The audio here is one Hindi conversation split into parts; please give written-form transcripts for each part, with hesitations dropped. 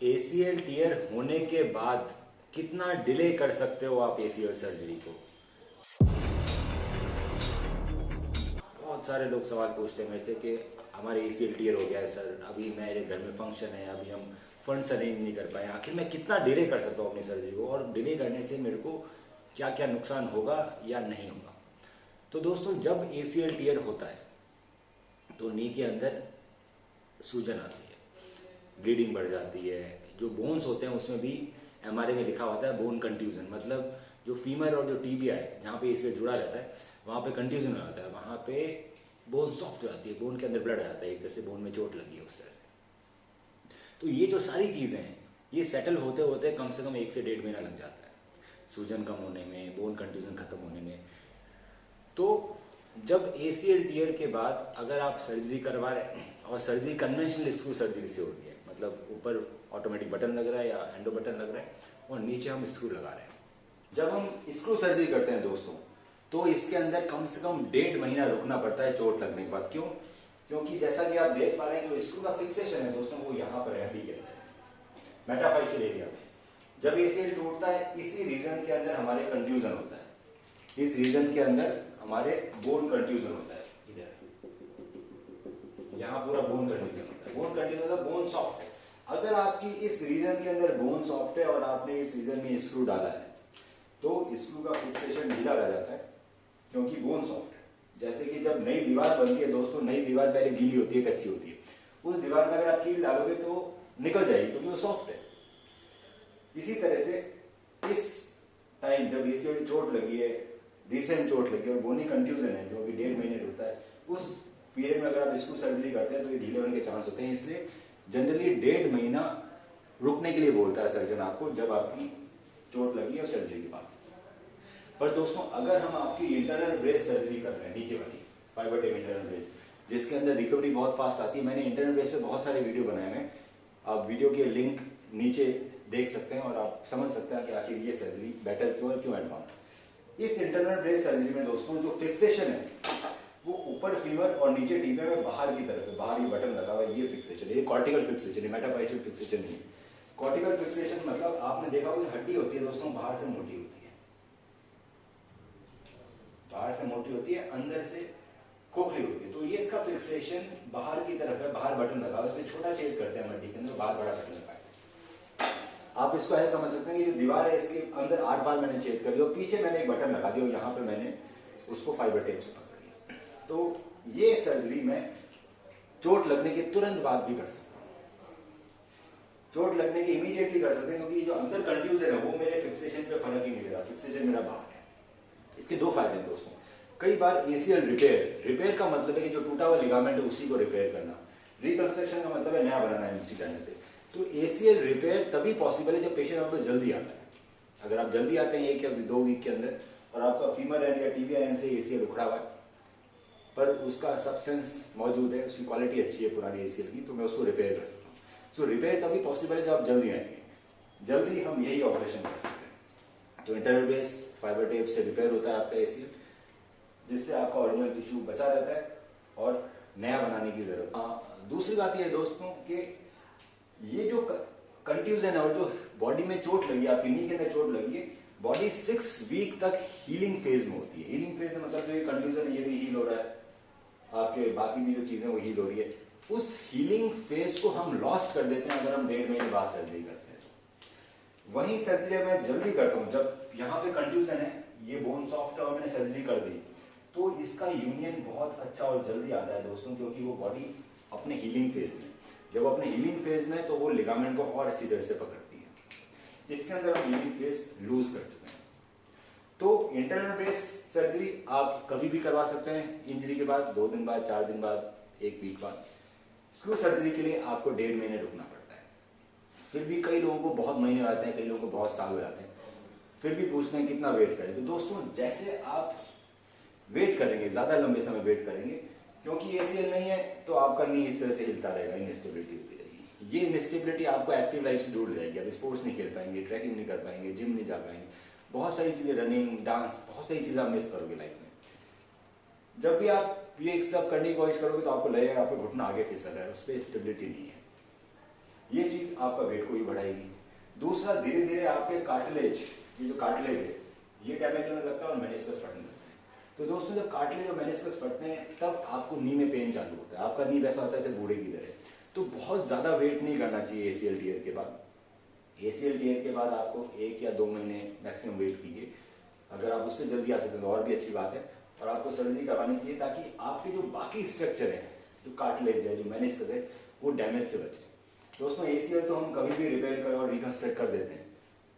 एसीएल टीयर होने के बाद कितना डिले कर सकते हो आप एसीएल सर्जरी को? बहुत सारे लोग सवाल पूछते हैं मेरे से कि हमारे एसीएल टीयर हो गया है सर, अभी मेरे घर में फंक्शन है, अभी हम फंड्स अरेंज नहीं कर पाए, आखिर मैं कितना डिले कर सकता हूँ अपनी सर्जरी को, और डिले करने से मेरे को क्या क्या नुकसान होगा या नहीं होगा। तो दोस्तों, जब एसीएल टीयर होता है तो नी के अंदर सूजन आती है, ब्लीडिंग बढ़ जाती है, जो बोन्स होते हैं उसमें भी एमआरआई में लिखा होता है बोन कंट्यूजन, मतलब जो फीमर और जो टीबिया है जहाँ पे एसीएल जुड़ा रहता है वहाँ पे कंट्यूजन हो जाता है, वहाँ पे बोन सॉफ्ट हो जाती है, बोन के अंदर ब्लड आ जाता है, एक तरह से बोन में चोट लगी है उस तरह से। तो ये जो सारी चीज़ें हैं ये सेटल होते होते कम से कम 1 से 1.5 महीना लग जाता है, सूजन कम होने में, बोन कंट्यूजन खत्म होने में। तो जब एसीएल टीयर के बाद अगर आप सर्जरी करवा रहे हैं, और सर्जरी कन्वेंशनल स्क्रू सर्जरी से हो रही है, मतलब ऊपर ऑटोमेटिक बटन लग रहा है या एंडो बटन लग रहा है और नीचे हम स्क्रू लगा रहे हैं। जब हम स्क्रू सर्जरी करते हैं दोस्तों, तो इसके अंदर कम से कम 1.5 महीना रुकना पड़ता है चोट लगने के बाद। क्यों? क्योंकि जैसा कि आप देख पा रहे हैं जो स्क्रू का फिक्सेशन है दोस्तों, वो यहाँ पर है, हड्डी के अंदर मेटाफाइशियल एरिया में। जब एसीएल टूटता है इसी रीजन के अंदर हमारे कंट्यूजन होता है, इस रीजन के अंदर हमारे बोन कंट्यूजन होता है, इधर यहाँ पूरा बोन कंट्यूजन होता है। बोन कंट्यूजन मतलब बोन सॉफ्ट है। अगर आपकी इस रीजन के अंदर बोन सॉफ्ट है और आपने इस रीजन में स्क्रू डाला है तो स्क्रू का फिक्सेशन ढीला रह जाता है, क्योंकि बोन सॉफ्ट है। जैसे कि जब नई दीवार बनती है दोस्तों, नई दीवार पहले गीली होती है, कच्ची होती है, उस दीवार में अगर आप कील डालोगे तो निकल जाएगी क्योंकि वो सॉफ्ट है। इसी तरह से इस टाइम जब एसीएल चोट लगी है, रिसेंट चोट लगी है और बोनी कंट्यूजन है जो अभी 1.5 महीने रुकता है, उस पीरियड में अगर आप स्क्रू सर्जरी करते हैं तो ये ढीले होने के चांस होते हैं। इसलिए जनरली 1.5 महीना रुकने के लिए बोलता है सर्जन आपको जब आपकी चोट लगी है सर्जरी के बाद। पर दोस्तों, अगर हम आपकी इंटरनल ब्रेस सर्जरी कर रहे हैं, नीचे वाली फाइबर टेप इंटरनल ब्रेस, जिसके अंदर रिकवरी बहुत फास्ट आती है, मैंने इंटरनल ब्रेस से बहुत सारे वीडियो बनाए हैं, आप वीडियो के लिंक नीचे देख सकते हैं और आप समझ सकते हैं कि आखिर ये सर्जरी बेटर क्यों और क्यों एडवांस। इस इंटरनल ब्रेस सर्जरी में दोस्तों जो फिक्सेशन है वो ऊपर फीमर और नीचे टीबिया में बाहर की तरफ है, बाहर ये बटन लगा हुआ है, ये फिक्सेशन है, ये कॉर्टिकल फिक्सेशन है, मेटाफाइशियल फिक्सेशन नहीं है। कॉर्टिकल फिक्सेशन मतलब आपने देखा होगा हड्डी होती है दोस्तों, बाहर से मोटी होती है, बाहर से मोटी होती है, अंदर से खोखली होती है। तो ये इसका फिक्सेशन बाहर की तरफ है, बाहर बटन लगा हुआ है, इसमें छोटा छेद करते हैं हड्डी के अंदर, बाहर बड़ा बटन लगा है। आप इसको ऐसे समझ सकते हैं कि जो दीवार है इसके अंदर आर पार मैंने छेद कर दिया, पीछे मैंने एक बटन लगा दिया और यहाँ पे मैंने उसको फाइबर टेप से पकड़ लिया। तो ये सर्जरी में चोट लगने के तुरंत बाद भी कर सकता हूँ, चोट लगने के इमीडिएटली कर सकते हैं, क्योंकि जो अंदर कंट्यूजन है वो मेरे फिक्सेशन पे फर्क ही नहीं देगा, फिक्सेशन मेरा बाहर है। इसके 2 फायदे हैं दोस्तों। कई बार एसीएल रिपेयर का मतलब है कि जो टूटा हुआ लिगामेंट है उसी को रिपेयर करना, रिकंस्ट्रक्शन का मतलब है नया बनाना एमसी करने से। तो एसीएल रिपेयर तभी पॉसिबल है जब पेशेंट आप जल्दी आता है। अगर आप जल्दी आते हैं 1 या 2 वीक के अंदर और आपका फीमर एंड या टीबिया एंड से एसीएल उखड़ा हुआ है पर उसका सब्सटेंस मौजूद है, उसकी क्वालिटी अच्छी है पुरानी एसीएल की, तो मैं उसको रिपेयर कर सकता हूँ। सो रिपेयर तभी पॉसिबल है जब आप जल्दी आएंगे, जल्दी हम यही ऑपरेशन कर सकते हैं। तो इंटरनल ब्रेस फाइबर टेप से रिपेयर होता है आपका एसीएल, जिससे आपका ओरिजिनल टिश्यू बचा रहता है और नया बनाने की जरूरत। दूसरी बात यह है दोस्तों कि ये जो कंट्यूजन है और जो बॉडी में चोट लगी है, आपकी नी के अंदर चोट लगी है, बॉडी 6 वीक तक हीलिंग फेज में होती है। हीलिंग फेज मतलब जो ये कंट्यूजन है ये भी हील हो रहा है, आपके बाकी भी जो चीजें वो हील हो रही है, उस हीलिंग फेज को हम लॉस्ट कर देते हैं अगर हम 1.5 महीने बाद सर्जरी करते हैं। वही सर्जरी मैं जल्दी करता हूँ जब यहाँ पे कंट्यूजन है, ये बोन सॉफ्ट है और मैंने सर्जरी कर दी, तो इसका यूनियन बहुत अच्छा और जल्दी आता है दोस्तों, क्योंकि वो बॉडी अपने हीलिंग फेज में, जब अपने हीलिंग फेज में तो वो लिगामेंट को और अच्छी तरह से पकड़ती है। इसके अंदर हम हीलिंग फेज लूज कर चुके हैं। तो इंटरनल ब्रेस सर्जरी आप कभी भी करवा सकते हैं, इंजरी के बाद 2 दिन बाद, 4 दिन बाद, 1 वीक बाद। स्क्रू सर्जरी के लिए आपको 1.5 महीने रुकना पड़ता है। फिर भी कई लोगों को बहुत महीने हो जाते हैं, कई लोगों को बहुत साल हो जाते हैं, फिर भी पूछते हैं कितना वेट करें। तो दोस्तों, जैसे आप वेट करेंगे, ज्यादा लंबे समय वेट करेंगे, क्योंकि एसीएल नहीं है तो आपका नी इस तरह से हिलता रहेगा, इनस्टेबिलिटी होती रहेगी। ये इनस्टेबिलिटी आपको एक्टिव लाइफ से दूर ले जाएगी, आप स्पोर्ट्स नहीं खेल पाएंगे, ट्रैकिंग नहीं कर पाएंगे, जिम नहीं जा पाएंगे, बहुत सारी चीजें, रनिंग, डांस, बहुत सारी चीजें आप मिस करोगे लाइफ में। जब भी आप ये सब करने की कोशिश करोगे तो आपको लगेगा आपका घुटना आगे फिसल रहा है, उस पर स्टेबिलिटी नहीं है। ये चीज आपका वेट को भी बढ़ाएगी। दूसरा, धीरे धीरे आपके कार्टिलेज, ये जो कार्टिलेज है ये डैमेज होने लगता है और मेनिस्कस फटने लगता है। तो दोस्तों जब कार्टिलेज और मेनिस्कस फटते हैं तब आपको नी में पेन चालू होता है, आपका नी वैसा होता है जैसे बूढ़े की तरह। तो बहुत ज्यादा वेट नहीं करना चाहिए एसीएल टीयर के बाद। एसीएल टीयर के बाद आपको 1 या 2 महीने मैक्सिमम वेट कीजिए। अगर आप उससे जल्दी आ सकते हैं तो और भी अच्छी बात है। और आपको सर्जरी करवानी चाहिए ताकि आपके जो बाकी स्ट्रक्चर है, जो कार्टिलेज है, जो मेनिस्कस है, वो डैमेज से बचे। दोस्तों एसीएल तो हम कभी भी रिपेयर कर और रिकंस्ट्रक्ट कर देते हैं,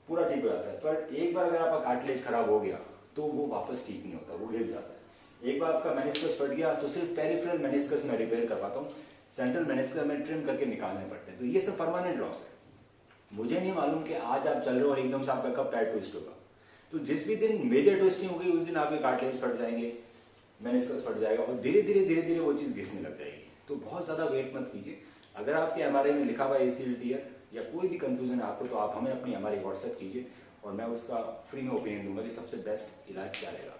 पूरा ठीक हो जाता है। पर एक बार अगर आपका कार्टिलेज खराब हो गया तो वो वापस ठीक नहीं होता, वो घिस जाता है। एक बार आपका मेनिस्कस फट गया तो सिर्फ पेरिफेरल मेनिस्कस में रिपेयर करवाता हूँ, सेंट्रल मेनिस्कस में ट्रिम करके निकालने पड़ते हैं। तो ये सब परमानेंट लॉस है। मुझे नहीं मालूम कि आज आप चल रहे हो और एकदम से आपका कब पैर ट्विस्ट होगा। तो जिस भी दिन मेजर ट्विस्टिंग होगी उस दिन आपके कार्टिलेज फट जाएंगे, मेनिस्कस फट जाएगा और धीरे धीरे वो चीज घिसने लग जाएगी। तो बहुत ज्यादा वेट मत कीजिए। अगर आपके एमआरआई में लिखा हुआ एसीएल टीयर या कोई भी कंफ्यूजन है आपको तो आप हमें अपनी एमआरआई व्हाट्सएप कीजिए और मैं उसका फ्री में ओपिनियन दूंगा कि सबसे बेस्ट इलाज क्या रहेगा।